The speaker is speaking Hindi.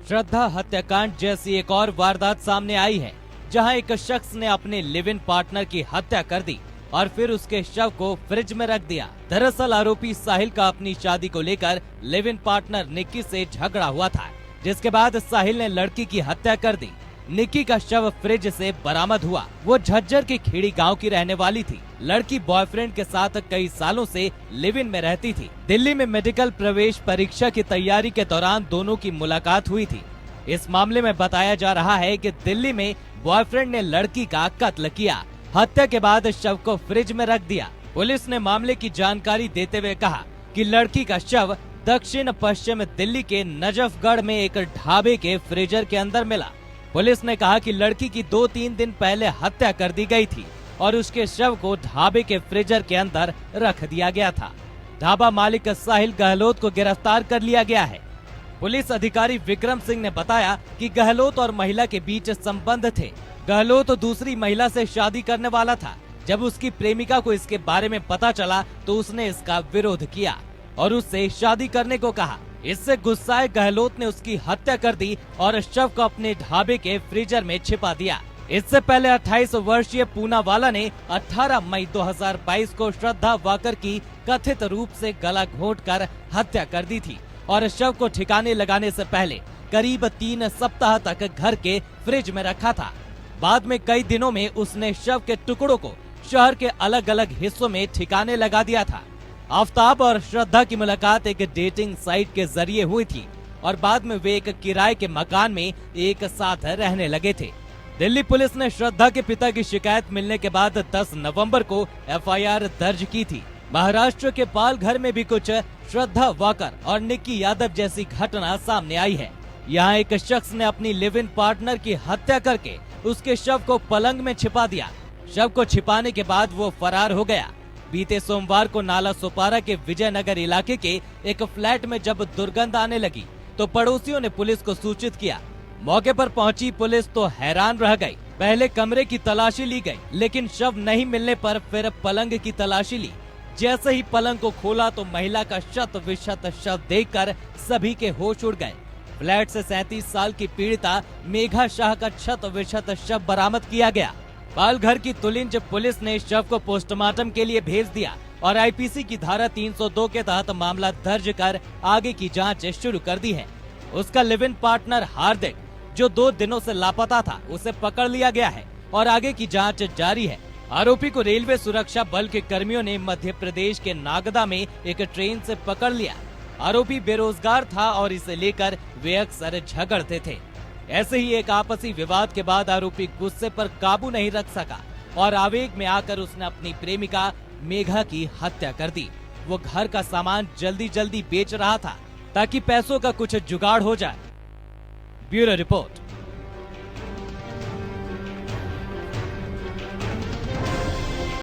श्रद्धा हत्याकांड जैसी एक और वारदात सामने आई है, जहां एक शख्स ने अपने लिव इन पार्टनर की हत्या कर दी और फिर उसके शव को फ्रिज में रख दिया। दरअसल आरोपी साहिल का अपनी शादी को लेकर लिव इन पार्टनर निक्की से झगड़ा हुआ था, जिसके बाद साहिल ने लड़की की हत्या कर दी। निक्की का शव फ्रिज से बरामद हुआ। वो झज्जर के खेड़ी गांव की रहने वाली थी। लड़की बॉयफ्रेंड के साथ कई सालों से लिव इन में रहती थी। दिल्ली में मेडिकल प्रवेश परीक्षा की तैयारी के दौरान दोनों की मुलाकात हुई थी। इस मामले में बताया जा रहा है कि दिल्ली में बॉयफ्रेंड ने लड़की का कत्ल किया। हत्या के बाद शव को फ्रिज में रख दिया। पुलिस ने मामले की जानकारी देते हुए कहा कि लड़की का शव दक्षिण पश्चिम दिल्ली के नजफगढ़ में एक ढाबे के फ्रीजर के अंदर मिला। पुलिस ने कहा कि लड़की की 2-3 दिन पहले हत्या कर दी गई थी और उसके शव को ढाबे के फ्रीजर के अंदर रख दिया गया था। ढाबा मालिक साहिल गहलोत को गिरफ्तार कर लिया गया है। पुलिस अधिकारी विक्रम सिंह ने बताया कि गहलोत और महिला के बीच संबंध थे। गहलोत दूसरी महिला से शादी करने वाला था। जब उसकी प्रेमिका को इसके बारे में पता चला तो उसने इसका विरोध किया और उससे शादी करने को कहा। इससे गुस्साए गहलोत ने उसकी हत्या कर दी और शव को अपने ढाबे के फ्रीजर में छिपा दिया। इससे पहले 28 वर्षीय पूनावाला ने 18 मई 2022 को श्रद्धा वाकर की कथित रूप से गला घोंटकर हत्या कर दी थी और शव को ठिकाने लगाने से पहले करीब 3 सप्ताह तक घर के फ्रिज में रखा था। बाद में कई दिनों में उसने शव के टुकड़ों को शहर के अलग अलग हिस्सों में ठिकाने लगा दिया था। आफ्ताब और श्रद्धा की मुलाकात एक डेटिंग साइट के जरिए हुई थी और बाद में वे एक किराए के मकान में एक साथ रहने लगे थे। दिल्ली पुलिस ने श्रद्धा के पिता की शिकायत मिलने के बाद 10 नवंबर को एफआईआर दर्ज की थी। महाराष्ट्र के पालघर में भी कुछ श्रद्धा वाकर और निक्की यादव जैसी घटना सामने आई है। यहाँ एक शख्स ने अपनी लिव इन पार्टनर की हत्या करके उसके शव को पलंग में छिपा दिया। शव को छिपाने के बाद वो फरार हो गया। बीते सोमवार को नाला सोपारा के विजयनगर इलाके के एक फ्लैट में जब दुर्गंध आने लगी तो पड़ोसियों ने पुलिस को सूचित किया। मौके पर पहुंची पुलिस तो हैरान रह गई। पहले कमरे की तलाशी ली गई, लेकिन शव नहीं मिलने पर फिर पलंग की तलाशी ली। जैसे ही पलंग को खोला तो महिला का शत विशत शव देखकर सभी के होश उड़ गए। फ्लैट से 37 साल की पीड़िता मेघा शाह का शत विशत शव बरामद किया गया। पालघर की तुलिंज पुलिस ने शव को पोस्टमार्टम के लिए भेज दिया और आईपीसी की धारा 302 के तहत मामला दर्ज कर आगे की जांच शुरू कर दी है। उसका लिव इन पार्टनर हार्दिक, जो 2 दिनों से लापता था, उसे पकड़ लिया गया है और आगे की जांच जारी है। आरोपी को रेलवे सुरक्षा बल के कर्मियों ने मध्य प्रदेश के नागदा में एक ट्रेन से पकड़ लिया। आरोपी बेरोजगार था और इसे लेकर वे अक्सर झगड़ते थे। ऐसे ही एक आपसी विवाद के बाद आरोपी गुस्से पर काबू नहीं रख सका और आवेग में आकर उसने अपनी प्रेमिका मेघा की हत्या कर दी। वो घर का सामान जल्दी जल्दी बेच रहा था ताकि पैसों का कुछ जुगाड़ हो जाए। Bureau report.